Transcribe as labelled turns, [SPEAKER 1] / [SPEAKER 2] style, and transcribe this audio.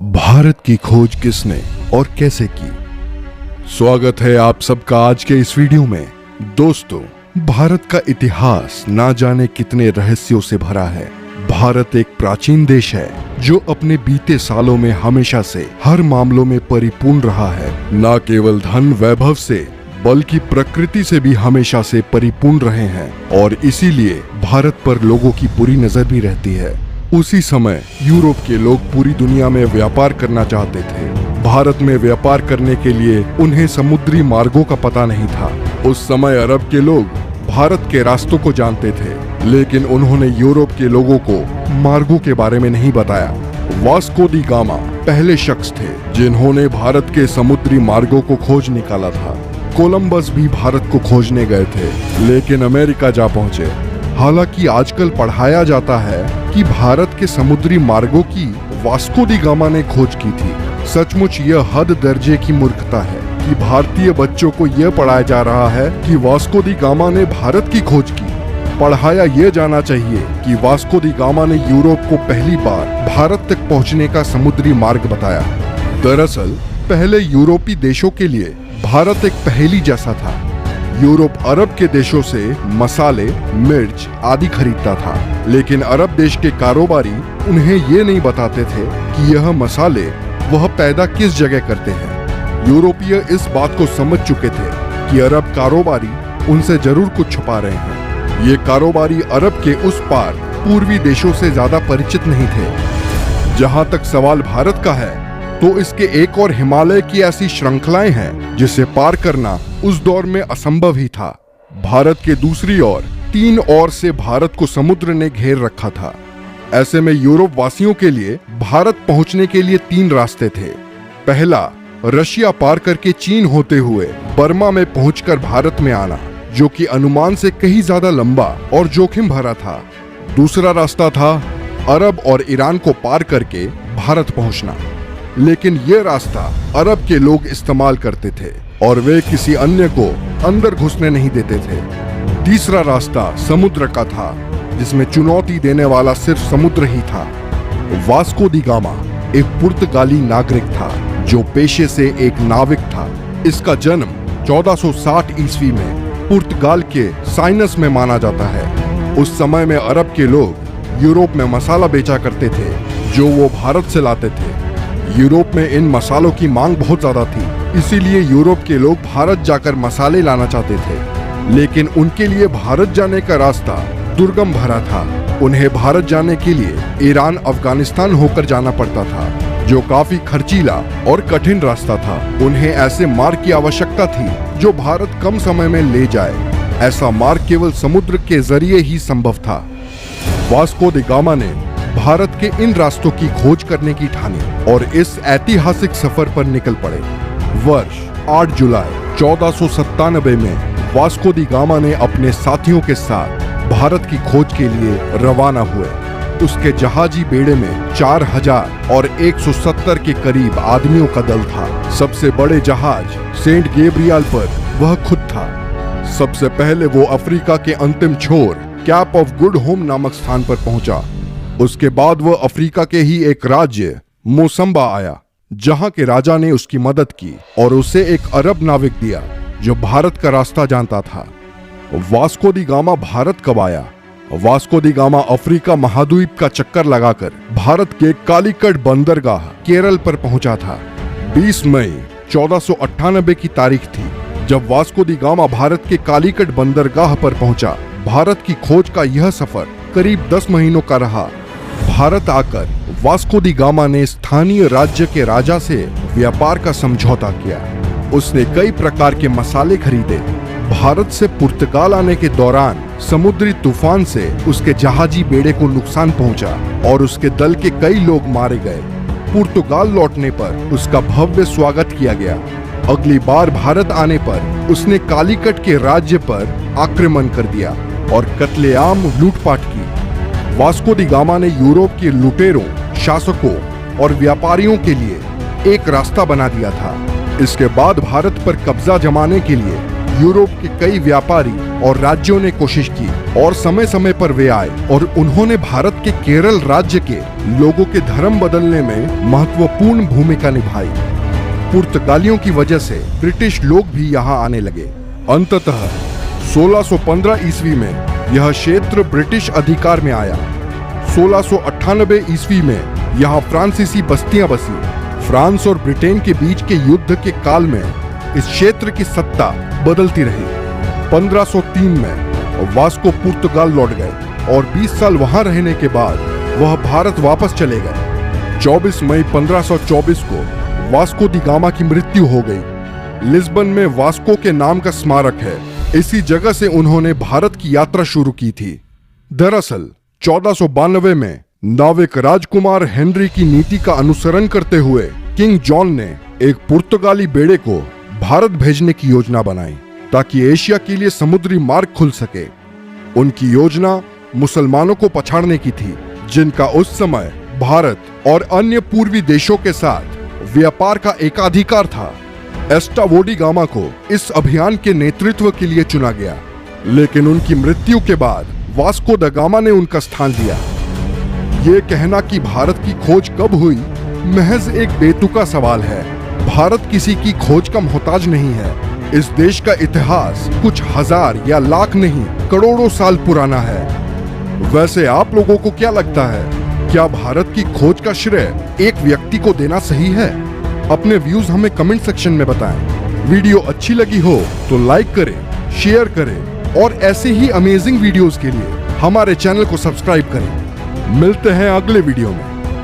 [SPEAKER 1] भारत की खोज किसने और कैसे की। स्वागत है आप सबका आज के इस वीडियो में। दोस्तों, भारत का इतिहास ना जाने कितने रहस्यों से भरा है। भारत एक प्राचीन देश है जो अपने बीते सालों में हमेशा से हर मामलों में परिपूर्ण रहा है। न केवल धन वैभव से बल्कि प्रकृति से भी हमेशा से परिपूर्ण रहे हैं और इसीलिए भारत पर लोगों की बुरी नजर भी रहती है। उसी समय यूरोप के लोग पूरी दुनिया में व्यापार करना चाहते थे। भारत में व्यापार करने के लिए उन्हें समुद्री मार्गों का पता नहीं था। उस समय अरब के लोग भारत के रास्तों को जानते थे, लेकिन उन्होंने यूरोप के लोगों को मार्गों के बारे में नहीं बताया। वास्को डी गामा पहले शख्स थे जिन्होंने भारत के समुद्री मार्गों को खोज निकाला था। कोलंबस भी भारत को खोजने गए थे, लेकिन अमेरिका जा पहुंचे। हालांकि आजकल पढ़ाया जाता है कि भारत के समुद्री मार्गों की वास्को डी गामा ने खोज की थी। सचमुच यह हद दर्जे की मूर्खता है कि भारतीय बच्चों को यह पढ़ाया जा रहा है कि वास्को डी गामा ने भारत की खोज की। पढ़ाया यह जाना चाहिए कि वास्को डी गामा ने यूरोप को पहली बार भारत तक पहुंचने का समुद्री मार्ग बताया। दरअसल पहले यूरोपी देशों के लिए भारत एक पहेली जैसा था। यूरोप अरब के देशों से मसाले, मिर्च आदि खरीदता था, लेकिन अरब देश के कारोबारी उन्हें ये नहीं बताते थे कि यह मसाले वह पैदा किस जगह करते हैं। यूरोपीय इस बात को समझ चुके थे कि अरब कारोबारी उनसे जरूर कुछ छुपा रहे हैं। ये कारोबारी अरब के उस पार पूर्वी देशों से ज्यादा परिचित नहीं थे। जहां तक सवाल भारत का है तो इसके एक और हिमालय की ऐसी श्रृंखलाएं हैं जिसे पार करना उस दौर में असंभव ही था। भारत के दूसरी ओर 3 ओर से भारत को समुद्र ने घेर रखा था। ऐसे में यूरोप वासियों के लिए भारत पहुंचने के लिए 3 रास्ते थे। पहला, रशिया पार करके चीन होते हुए बर्मा में पहुंचकर भारत में आना, जो कि अनुमान से कहीं ज्यादा लंबा और जोखिम भरा था। दूसरा रास्ता था अरब और ईरान को पार करके भारत पहुंचना, लेकिन यह रास्ता अरब के लोग इस्तेमाल करते थे और वे किसी अन्य को अंदर घुसने नहीं देते थे। तीसरा रास्ता समुद्र का था, जिसमें चुनौती देने वाला सिर्फ समुद्र ही था। वास्को डी गामा एक पुर्तगाली नागरिक था जो पेशे से एक नाविक था। इसका जन्म 1460 ईस्वी में पुर्तगाल के साइनस में माना जाता है। उस समय में अरब के लोग यूरोप में मसाला बेचा करते थे जो वो भारत से लाते थे। यूरोप में इन मसालों की मांग बहुत ज्यादा थी, इसीलिए यूरोप के लोग भारत जाकर मसाले लाना चाहते थे, लेकिन उनके लिए भारत जाने का रास्ता दुर्गम भरा था। उन्हें भारत जाने के लिए ईरान, अफगानिस्तान होकर जाना पड़ता था, जो काफी खर्चीला और कठिन रास्ता था। उन्हें ऐसे मार्ग की आवश्यकता थी जो भारत कम समय में ले जाए। ऐसा मार्ग केवल समुद्र के जरिए ही संभव था। वास्को डी गामा ने भारत के इन रास्तों की खोज करने की ठानी और इस ऐतिहासिक सफर पर निकल पड़े। वर्ष 8 जुलाई 1497 में वास्को डी गामा ने अपने साथियों के साथ भारत की खोज के लिए रवाना हुए। उसके जहाजी बेड़े में 4000 और 170 के करीब आदमियों का दल था। सबसे बड़े जहाज सेंट गैब्रियल पर वह खुद था। सबसे पहले वो अफ्रीका के अंतिम छोर कैप ऑफ गुड होम नामक स्थान पर पहुंचा। उसके बाद वह अफ्रीका के ही एक राज्य मोसम्बा आया, जहां के राजा ने उसकी मदद की और उसे एक अरब नाविक दिया जो भारत का रास्ता जानता था। वास्को डी गामा भारत कब आया? वास्को डी गामा अफ्रीका महाद्वीप का चक्कर लगाकर भारत के कालीकट बंदरगाह केरल पर पहुंचा था। 20 मई 1498 की तारीख थी जब वास्को डी गामा भारत के कालीकट बंदरगाह पर पहुंचा। भारत की खोज का यह सफर करीब 10 महीनों का रहा। भारत आकर वास्को डी गामा ने स्थानीय राज्य के राजा से व्यापार का समझौता किया। उसने कई प्रकार के मसाले खरीदे। भारत से पुर्तगाल आने के दौरान समुद्री तूफान से उसके जहाजी बेड़े को नुकसान पहुंचा और उसके दल के कई लोग मारे गए। पुर्तगाल लौटने पर उसका भव्य स्वागत किया गया। अगली बार भारत आने पर उसने कालीकट के राज्य पर आक्रमण कर दिया और कत्लेआम लूटपाट की। वास्को डी गामा ने यूरोप के लुटेरों, शासकों और व्यापारियों के लिए एक रास्ता बना दिया था। इसके बाद भारत पर कब्जा जमाने के लिए यूरोप के कई व्यापारी और राज्यों ने कोशिश की और समय समय पर वे आए और उन्होंने भारत के केरल राज्य के लोगों के धर्म बदलने में महत्वपूर्ण भूमिका निभाई। पुर्तगालियों की वजह से ब्रिटिश लोग भी यहाँ आने लगे। अंततः 1615 ईस्वी में यह क्षेत्र ब्रिटिश अधिकार में आया। 1698 ईस्वी में यहाँ फ्रांसीसी बस्तियां बसी। फ्रांस और ब्रिटेन के बीच के युद्ध के काल में इस क्षेत्र की सत्ता बदलती रही। 1503 में वास्को पुर्तगाल लौट गए और 20 साल वहां रहने के बाद वह भारत वापस चले गए। 24 मई 1524 को वास्को दी गामा की मृत्यु हो गई। लिस्बन में वास्को के नाम का स्मारक है। इसी जगह से उन्होंने भारत की यात्रा शुरू की थी। दरअसल 1492 में नाविक राजकुमार हेनरी की नीति का अनुसरण करते हुए किंग जॉन ने एक पुर्तगाली बेड़े को भारत भेजने की योजना बनाई ताकि एशिया के लिए समुद्री मार्ग खुल सके। उनकी योजना मुसलमानों को पछाड़ने की थी, जिनका उस समय भारत और अन्य पूर्वी देशों के साथ व्यापार का एकाधिकार था। एस्टावोडी गामा को इस अभियान के नेतृत्व के लिए चुना गया, लेकिन उनकी मृत्यु के बाद वास्को द गामा ने उनका स्थान लिया। ये कहना कि भारत की खोज कब हुई महज एक बेतुका सवाल है। भारत किसी की खोज का मोहताज नहीं है। इस देश का इतिहास कुछ हजार या लाख नहीं, करोड़ों साल पुराना है। वैसे आप लोगों को क्या लगता है, क्या भारत की खोज का श्रेय एक व्यक्ति को देना सही है? अपने व्यूज हमें कमेंट सेक्शन में बताएं। वीडियो अच्छी लगी हो तो लाइक करें, शेयर करें और ऐसे ही अमेजिंग वीडियोस के लिए हमारे चैनल को सब्सक्राइब करें। मिलते हैं अगले वीडियो में।